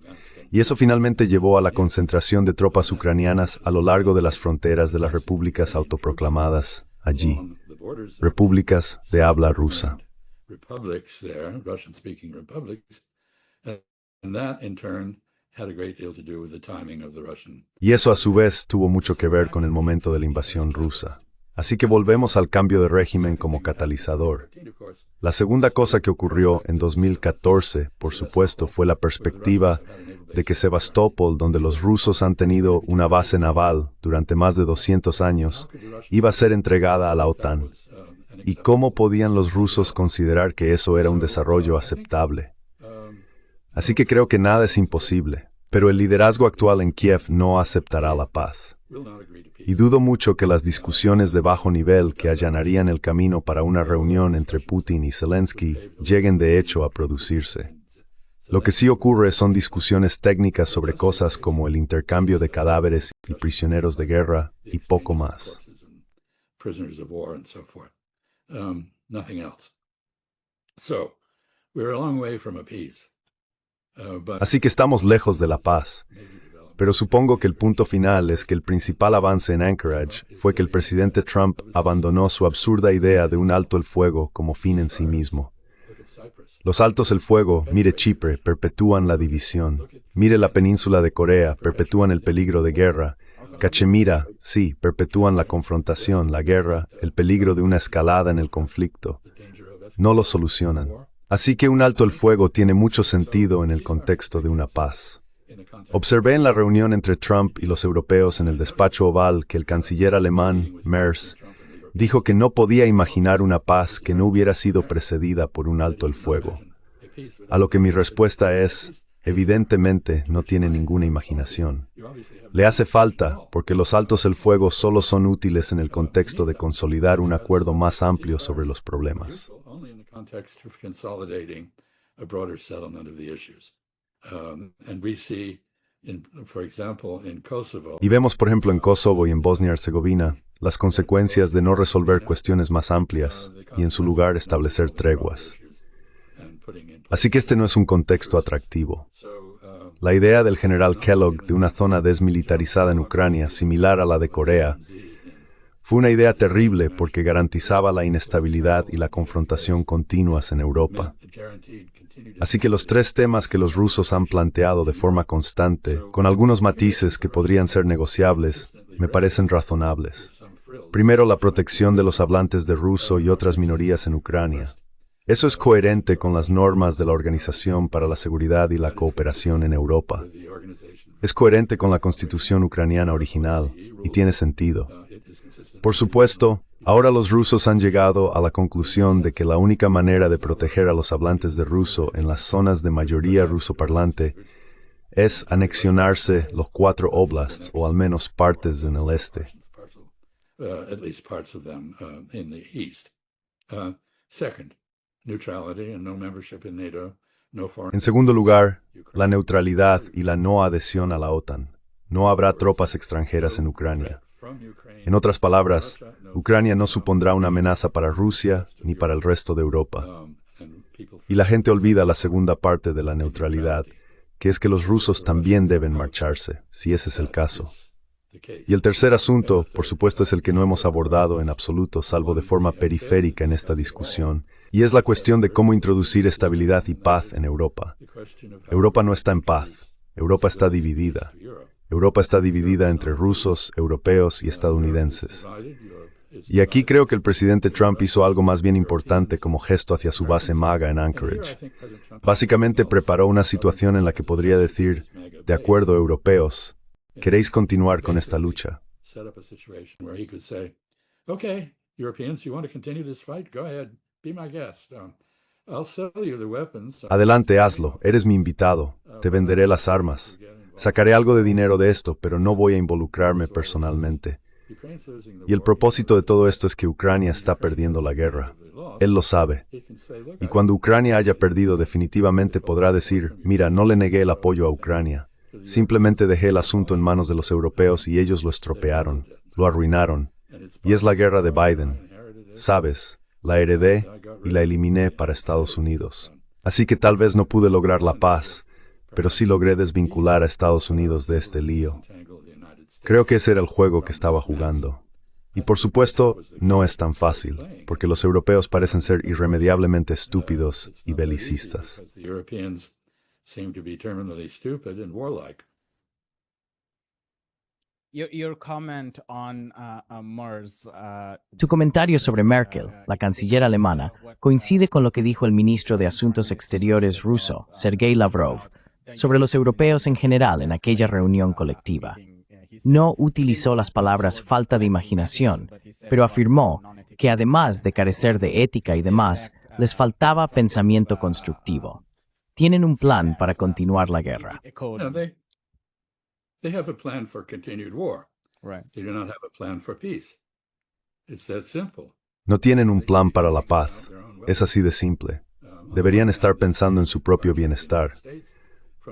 Y eso finalmente llevó a la concentración de tropas ucranianas a lo largo de las fronteras de las repúblicas autoproclamadas allí, repúblicas de habla rusa. Y eso a su vez tuvo mucho que ver con el momento de la invasión rusa. Así que volvemos al cambio de régimen como catalizador. La segunda cosa que ocurrió en 2014, por supuesto, fue la perspectiva de que Sebastopol, donde los rusos han tenido una base naval durante más de 200 años, iba a ser entregada a la OTAN. ¿Y cómo podían los rusos considerar que eso era un desarrollo aceptable? Así que creo que nada es imposible, pero el liderazgo actual en Kiev no aceptará la paz. Y dudo mucho que las discusiones de bajo nivel que allanarían el camino para una reunión entre Putin y Zelensky lleguen de hecho a producirse. Lo que sí ocurre son discusiones técnicas sobre cosas como el intercambio de cadáveres y prisioneros de guerra y poco más. Así que estamos lejos de la paz. Pero supongo que el punto final es que el principal avance en Anchorage fue que el presidente Trump abandonó su absurda idea de un alto el fuego como fin en sí mismo. Los altos el fuego, mire Chipre, perpetúan la división. Mire la península de Corea, perpetúan el peligro de guerra. Cachemira, sí, perpetúan la confrontación, la guerra, el peligro de una escalada en el conflicto. No lo solucionan. Así que un alto el fuego tiene mucho sentido en el contexto de una paz. Observé en la reunión entre Trump y los europeos en el despacho oval que el canciller alemán, Merz, dijo que no podía imaginar una paz que no hubiera sido precedida por un alto el fuego. A lo que mi respuesta es, evidentemente no tiene ninguna imaginación. Le hace falta, porque los altos el fuego solo son útiles en el contexto de consolidar un acuerdo más amplio sobre los problemas. Y vemos, por ejemplo, en Kosovo y en Bosnia-Herzegovina, las consecuencias de no resolver cuestiones más amplias y en su lugar establecer treguas. Así que este no es un contexto atractivo. La idea del general Kellogg de una zona desmilitarizada en Ucrania, similar a la de Corea, fue una idea terrible porque garantizaba la inestabilidad y la confrontación continuas en Europa. Así que los tres temas que los rusos han planteado de forma constante, con algunos matices que podrían ser negociables, me parecen razonables. Primero, la protección de los hablantes de ruso y otras minorías en Ucrania. Eso es coherente con las normas de la Organización para la Seguridad y la Cooperación en Europa. Es coherente con la Constitución ucraniana original y tiene sentido. Por supuesto, ahora los rusos han llegado a la conclusión de que la única manera de proteger a los hablantes de ruso en las zonas de mayoría rusoparlante es anexionarse los 4 oblasts, o al menos partes en el este. At least parts of them in the east. Second, neutrality and no membership in NATO, no foreign. En segundo lugar, la neutralidad y la no adhesión a la OTAN. No habrá tropas extranjeras en Ucrania. En otras palabras, Ucrania no supondrá una amenaza para Rusia ni para el resto de Europa. Y la gente olvida la segunda parte de la neutralidad, que es que los rusos también deben marcharse, si ese es el caso. Y el tercer asunto, por supuesto, es el que no hemos abordado en absoluto, salvo de forma periférica en esta discusión, y es la cuestión de cómo introducir estabilidad y paz en Europa. Europa no está en paz. Europa está dividida. Europa está dividida entre rusos, europeos y estadounidenses. Y aquí creo que el presidente Trump hizo algo más bien importante como gesto hacia su base MAGA en Anchorage. Básicamente preparó una situación en la que podría decir, de acuerdo, europeos, ¿queréis continuar con esta lucha? Adelante, hazlo. Eres mi invitado. Te venderé las armas. Sacaré algo de dinero de esto, pero no voy a involucrarme personalmente. Y el propósito de todo esto es que Ucrania está perdiendo la guerra. Él lo sabe. Y cuando Ucrania haya perdido, definitivamente podrá decir, mira, no le negué el apoyo a Ucrania. Simplemente dejé el asunto en manos de los europeos y ellos lo estropearon, lo arruinaron. Y es la guerra de Biden. Sabes, la heredé y la eliminé para Estados Unidos. Así que tal vez no pude lograr la paz, pero sí logré desvincular a Estados Unidos de este lío. Creo que ese era el juego que estaba jugando. Y por supuesto, no es tan fácil, porque los europeos parecen ser irremediablemente estúpidos y belicistas. Seem to be terminally stupid and warlike. Your comment on MERS. Tu comentario sobre Merkel, la canciller alemana, coincide con lo que dijo el ministro de Asuntos Exteriores ruso, Sergei Lavrov, sobre los europeos en general en aquella reunión colectiva. No utilizó las palabras falta de imaginación, pero afirmó que además de carecer de ética y demás, les faltaba pensamiento constructivo. Tienen un plan para continuar la guerra. No, they have a plan for continued war. Right. They do not have a plan for peace. It's that simple. No tienen un plan para la paz. Es así de simple. Deberían estar pensando en su propio bienestar.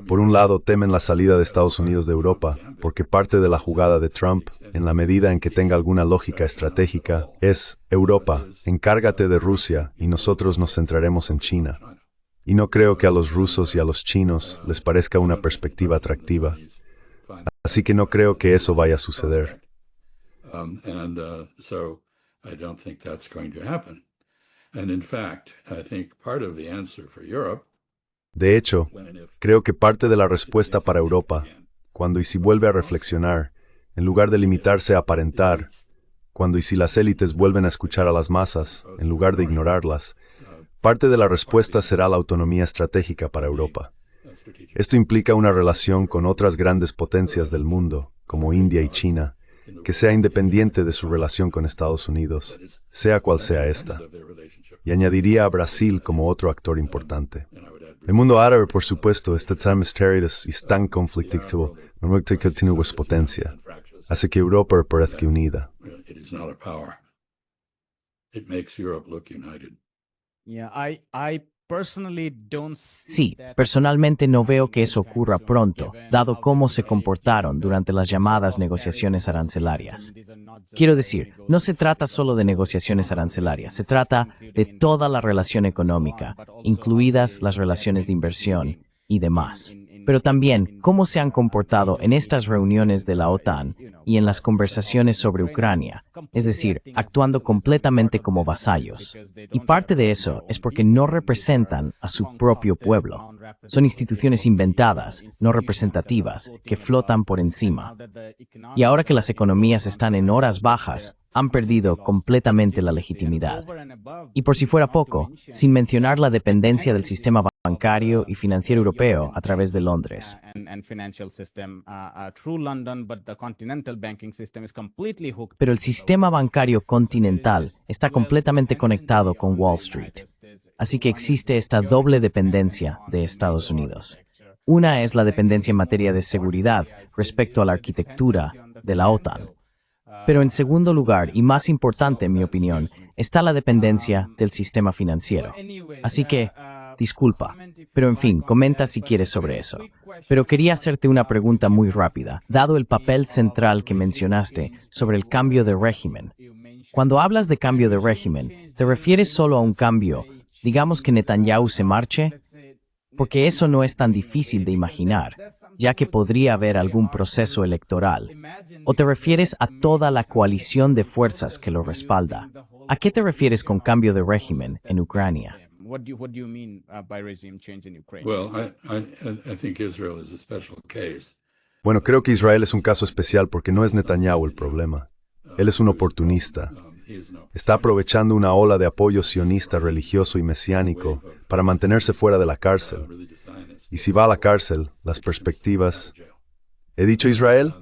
Por un lado, temen la salida de Estados Unidos de Europa, porque parte de la jugada de Trump, en la medida en que tenga alguna lógica estratégica, es, Europa, encárgate de Rusia y nosotros nos centraremos en China. Y no creo que a los rusos y a los chinos les parezca una perspectiva atractiva. Así que no creo que eso vaya a suceder. So I don't think that's going to happen. And in fact, I think part of the answer for Europe, De hecho, creo que parte de la respuesta para Europa, cuando y si vuelve a reflexionar, en lugar de limitarse a aparentar, cuando y si las élites vuelven a escuchar a las masas, en lugar de ignorarlas, parte de la respuesta será la autonomía estratégica para Europa. Esto implica una relación con otras grandes potencias del mundo, como India y China, que sea independiente de su relación con Estados Unidos, sea cual sea esta. Y añadiría a Brasil como otro actor importante. El mundo árabe, por supuesto, está tan misterioso y tan conflictivo, no que continúe su potencia. Hace que Europa parezca unida. it is not a power. It makes Europe look united. Yeah, I personally don't see Sí, that personalmente no veo que eso ocurra pronto, dado cómo se comportaron durante las llamadas negociaciones arancelarias. Quiero decir, no se trata solo de negociaciones arancelarias, se trata de toda la relación económica, incluidas las relaciones de inversión y demás. pero también cómo se han comportado en estas reuniones de la OTAN y en las conversaciones sobre Ucrania, es decir, actuando completamente como vasallos. Y parte de eso es porque no representan a su propio pueblo. Son instituciones inventadas, no representativas, que flotan por encima. Y ahora que las economías están en horas bajas, han perdido completamente la legitimidad. Y por si fuera poco, sin mencionar la dependencia del sistema bancario y financiero europeo a través de Londres. Pero el sistema bancario continental está completamente conectado con Wall Street. Así que existe esta doble dependencia de Estados Unidos. Una es la dependencia en materia de seguridad respecto a la arquitectura de la OTAN. Pero en segundo lugar, y más importante en mi opinión, está la dependencia del sistema financiero. Así que, disculpa, pero en fin, comenta si quieres sobre eso. Pero quería hacerte una pregunta muy rápida, dado el papel central que mencionaste sobre el cambio de régimen. Cuando hablas de cambio de régimen, ¿te refieres solo a un cambio, digamos que Netanyahu se marche? Porque eso no es tan difícil de imaginar, ya que podría haber algún proceso electoral. ¿O te refieres a toda la coalición de fuerzas que lo respalda? ¿A qué te refieres con cambio de régimen en Ucrania? What do you mean by regime change in Ukraine? Well, I think Israel is a special case. Bueno, creo que Israel es un caso especial porque no es Netanyahu el problema. Él es un oportunista. Está aprovechando una ola de apoyo sionista religioso y mesiánico para mantenerse fuera de la cárcel. Y si va a la cárcel, las perspectivas... ¿He dicho Israel?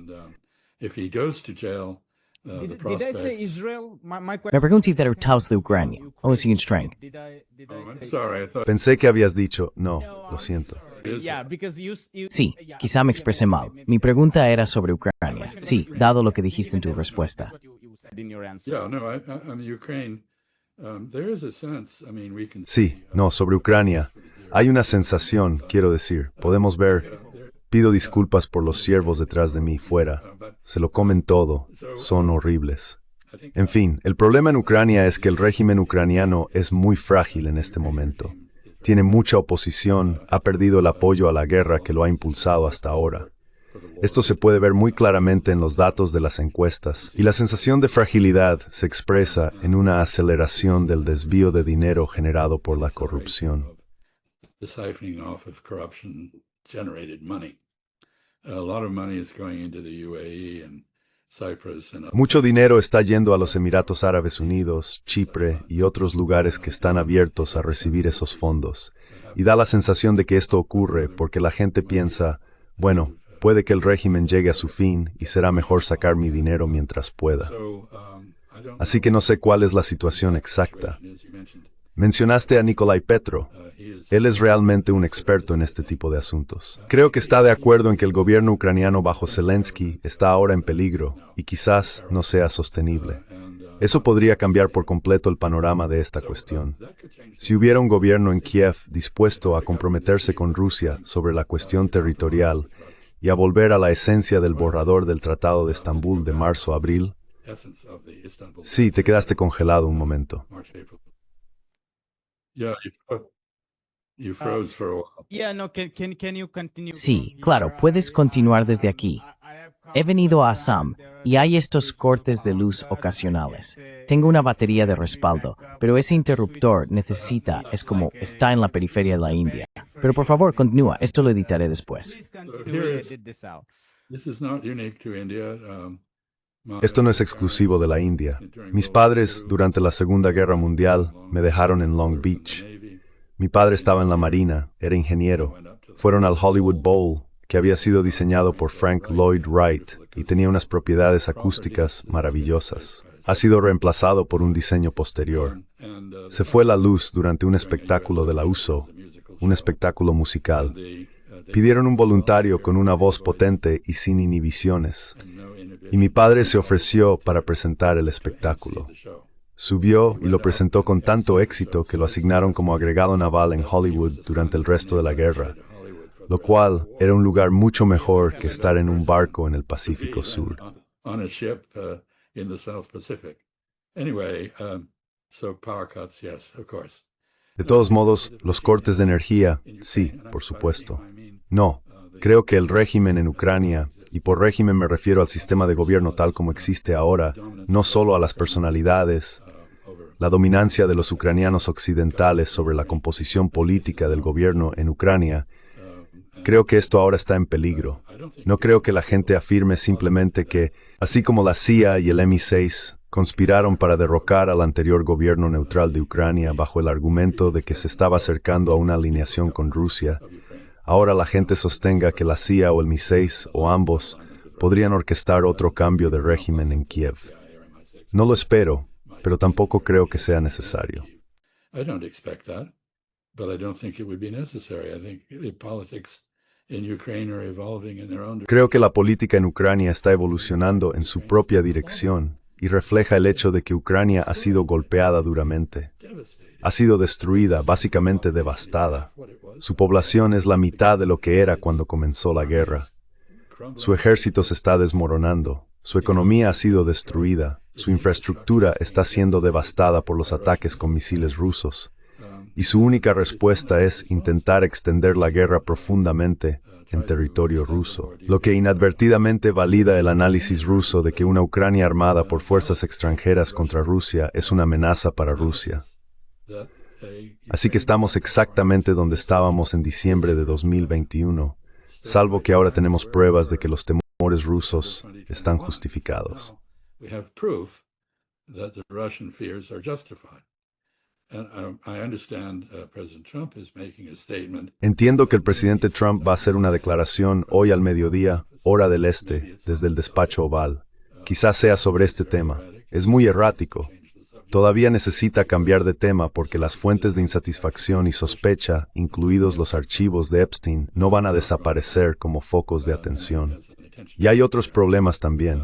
If he goes to jail, the Did I say prospects... Israel? My question. Me pregunté de Taos de Ucrania, o sin strength. Did I Oh, I'm say sorry, I thought Pensé que habías dicho, no, lo siento. Yeah, because you Sí, quizá me expresé mal. Mi pregunta era sobre Ucrania. Sí, dado lo que dijiste en tu respuesta. you said in your answer. Yeah, no, I mean, Ukraine, there is a sense, I mean, we can Sí, no, sobre Ucrania. Hay una sensación, quiero decir. Podemos ver... Pido disculpas por los siervos detrás de mí, fuera. Se lo comen todo. Son horribles. En fin, el problema en Ucrania es que el régimen ucraniano es muy frágil en este momento. Tiene mucha oposición, ha perdido el apoyo a la guerra que lo ha impulsado hasta ahora. Esto se puede ver muy claramente en los datos de las encuestas, y la sensación de fragilidad se expresa en una aceleración del desvío de dinero generado por la corrupción. the siphoning off of corruption-generated money. A lot of money is going into the UAE and Cyprus and Mucho dinero está yendo a los Emiratos Árabes Unidos, Chipre y otros lugares que están abiertos a recibir esos fondos. Y da la sensación de que esto ocurre porque la gente piensa, bueno, puede que el régimen llegue a su fin y será mejor sacar mi dinero mientras pueda. so I don't Así que no sé cuál es la situación exacta. as you mentioned. Mencionaste a Nikolai Petro. Él es realmente un experto en este tipo de asuntos. Creo que está de acuerdo en que el gobierno ucraniano bajo Zelensky está ahora en peligro y quizás no sea sostenible. Eso podría cambiar por completo el panorama de esta cuestión. Si hubiera un gobierno en Kiev dispuesto a comprometerse con Rusia sobre la cuestión territorial y a volver a la esencia del borrador del Tratado de Estambul de marzo-abril. Essence of the Istanbul Sí, te quedaste congelado un momento. March, April. Yeah, you froze for a while. Yeah, no, can you continue? Sí, claro, puedes continuar desde aquí. He venido a Assam y hay estos cortes de luz ocasionales. Tengo una batería de respaldo, pero ese interruptor está en la periferia de la India. Pero por favor, continúa, esto lo editaré después. Please continue to edit this out. This is not unique to India. Esto no es exclusivo de la India. Mis padres, durante la Segunda Guerra Mundial, me dejaron en Long Beach. Mi padre estaba en la Marina, era ingeniero. Fueron al Hollywood Bowl, que había sido diseñado por Frank Lloyd Wright y tenía unas propiedades acústicas maravillosas. Ha sido reemplazado por un diseño posterior. Se fue la luz durante un espectáculo de la USO, un espectáculo musical. Pidieron un voluntario con una voz potente y sin inhibiciones. Y mi padre se ofreció para presentar el espectáculo. Subió y lo presentó con tanto éxito que lo asignaron como agregado naval en Hollywood durante el resto de la guerra, lo cual era un lugar mucho mejor que estar en un barco en el Pacífico Sur. On a ship in the South Pacific. Anyway, so power cuts, yes, of course. De todos modos, los cortes de energía, sí, por supuesto. No, Creo que el régimen en Ucrania, y por régimen me refiero al sistema de gobierno tal como existe ahora, no solo a las personalidades, la dominancia de los ucranianos occidentales sobre la composición política del gobierno en Ucrania, creo que esto ahora está en peligro. No creo que la gente afirme simplemente que, así como la CIA y el MI6 conspiraron para derrocar al anterior gobierno neutral de Ucrania bajo el argumento de que se estaba acercando a una alineación con Rusia, ahora la gente sostenga que la CIA o el MI6 o ambos podrían orquestar otro cambio de régimen en Kiev. No lo espero, pero tampoco creo que sea necesario. I don't expect that, but I don't think it would be necessary. I think the politics in Ukraine are evolving in their own. Creo que la política en Ucrania está evolucionando en su propia dirección y refleja el hecho de que Ucrania ha sido golpeada duramente. Ha sido destruida, básicamente devastada. Su población es la mitad de lo que era cuando comenzó la guerra. Su ejército se está desmoronando. Su economía ha sido destruida. Su infraestructura está siendo devastada por los ataques con misiles rusos. Y su única respuesta es intentar extender la guerra profundamente en territorio ruso, lo que inadvertidamente valida el análisis ruso de que una Ucrania armada por fuerzas extranjeras contra Rusia es una amenaza para Rusia. Así que estamos exactamente donde estábamos en diciembre de 2021, salvo que ahora tenemos pruebas de que los temores rusos están justificados. We have proof that the Russian fears are justified. And I understand President Trump is making a statement. Entiendo que el presidente Trump va a hacer una declaración hoy al mediodía, hora del este, desde el despacho oval. Quizás sea sobre este tema. Es muy errático. Todavía necesita cambiar de tema porque las fuentes de insatisfacción y sospecha, incluidos los archivos de Epstein, no van a desaparecer como focos de atención. Y hay otros problemas también.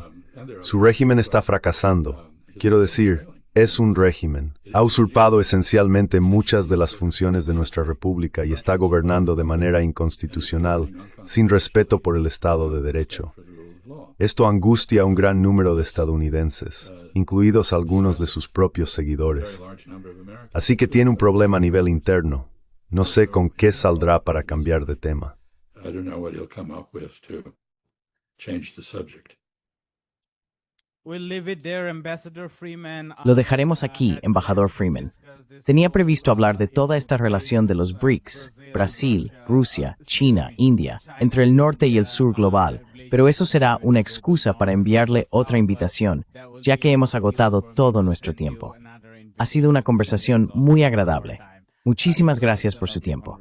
Su régimen está fracasando. Quiero decir, es un régimen. Ha usurpado esencialmente muchas de las funciones de nuestra república y está gobernando de manera inconstitucional, sin respeto por el Estado de Derecho. Esto angustia a un gran número de estadounidenses, incluidos algunos de sus propios seguidores. Así que tiene un problema a nivel interno. No sé con qué saldrá para cambiar de tema. I don't know what he'll come up with to change the subject. Lo dejaremos aquí, embajador Freeman. Tenía previsto hablar de toda esta relación de los BRICS, Brasil, Rusia, China, India, entre el norte y el sur global, pero eso será una excusa para enviarle otra invitación, ya que hemos agotado todo nuestro tiempo. Ha sido una conversación muy agradable. Muchísimas gracias por su tiempo.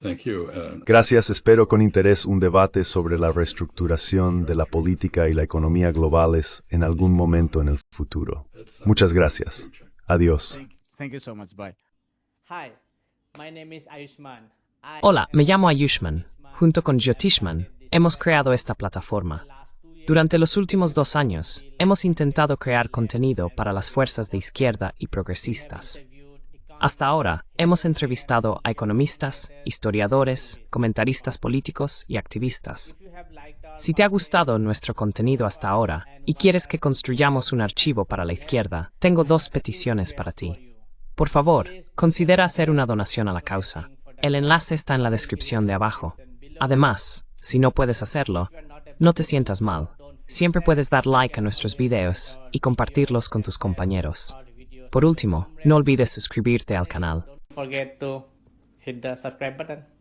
Thank you. Gracias, espero con interés un debate sobre la reestructuración de la política y la economía globales en algún momento en el futuro. Muchas gracias. Adiós. Hola, me llamo Ayushman. Junto con Jyotishman, hemos creado esta plataforma. Durante los últimos 2 años, hemos intentado crear contenido para las fuerzas de izquierda y progresistas. Hasta ahora, hemos entrevistado a economistas, historiadores, comentaristas políticos y activistas. Si te ha gustado nuestro contenido hasta ahora y quieres que construyamos un archivo para la izquierda, tengo 2 peticiones para ti. Por favor, considera hacer una donación a la causa. El enlace está en la descripción de abajo. Además, si no puedes hacerlo, no te sientas mal. Siempre puedes dar like a nuestros videos y compartirlos con tus compañeros. Por último, no olvides suscribirte al canal. Don't forget to hit the subscribe button.